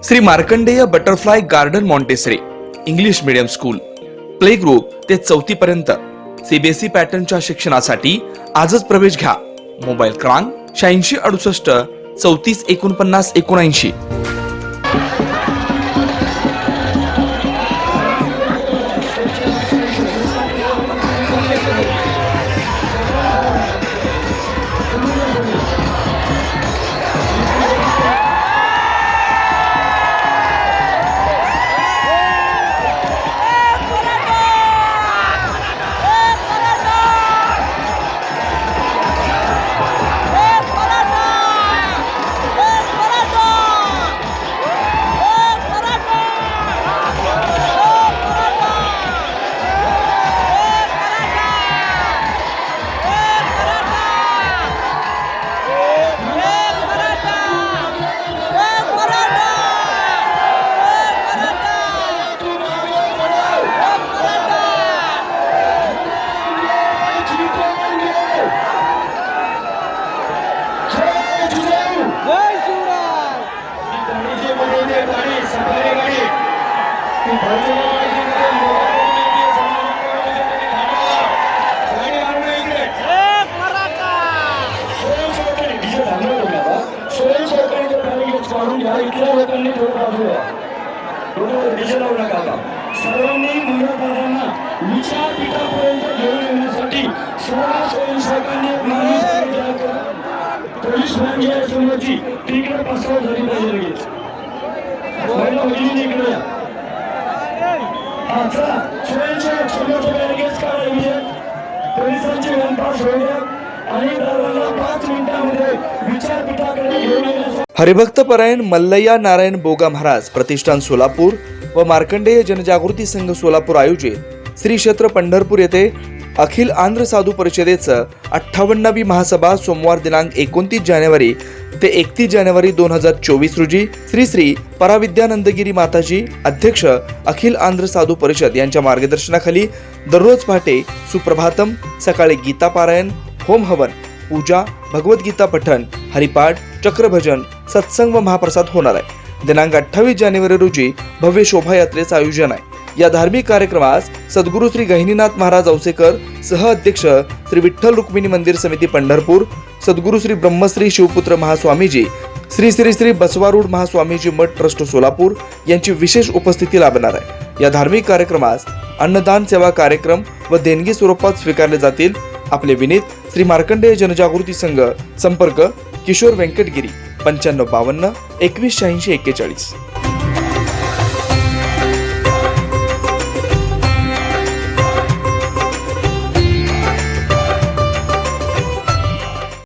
Shri Markandey butterfly garden Montessori English medium school play group ते 4थी पर्यंत सीबीएसई पॅटर्नच्या शिक्षणासाठी आजच प्रवेश घ्या. मोबाईल क्रमांक 8668 34 49 79. सर्वांनी मंगळकारांना विचारपीठापर्यंत घेऊन येण्यासाठी 16 स्वयंसेवकांनी एक माणूस तयार करा. पोलीस म्हणजे समोरची तिकडे पासवा झाली पाहिजे लगेच. महिला भगिनी इकडे या. चला स्वयंसेवक समोरच्या बॅरिकेड्स काढा. पोलिसांची वनपास होऊ द्या आणि दादाला 5 मिनिटांमध्ये विचारपीठाकडे घेऊन येण्यासाठी हरिभक्त परायण मल्लय्या नारायण बोगा महाराज प्रतिष्ठान सोलापूर व मार्कंडेय जनजागृती संघ सोलापूर आयोजित श्री क्षेत्र पंढरपूर येथे अखिल आंध्र साधू परिषदेचं 58वी महासभा सोमवार दिनांक 29 जानेवारी ते 31 जानेवारी 2024 रोजी श्री श्री पराविद्यानंदगिरी माताजी अध्यक्ष अखिल आंध्र साधू परिषद यांच्या मार्गदर्शनाखाली दररोज पहाटे सुप्रभातम, सकाळी गीता पारायण, होम हवन, पूजा, भगवद्गीता पठण, हरिपाठ, चक्रभजन, सत्संग व महाप्रसाद होणार आहे. दिनांक 28 जानेवारी रोजी भव्य शोभायात्रेचं आयोजन आहे. या धार्मिक श्री सद्गुरू श्री गहिनीनाथ महाराज औसेकर सह अध्यक्ष श्री विठ्ठल रुक्मिणी मंदिर समिती पंढरपूर, सद्गुरू श्री ब्रह्मश्री शिवपुत्र महास्वामीजी, श्री श्री श्री बसवारूढ महास्वामीजी मठ ट्रस्ट सोलापूर यांची विशेष उपस्थिती लाभणार आहे. या धार्मिक कार्यक्रमास अन्नदान सेवा कार्यक्रम व देणगी स्वरूपात स्वीकारले जातील. आपले विनीत श्री मार्कंडेय जनजागृती संघ. संपर्क किशोर व्यंकटगिरी 9552 2186 41.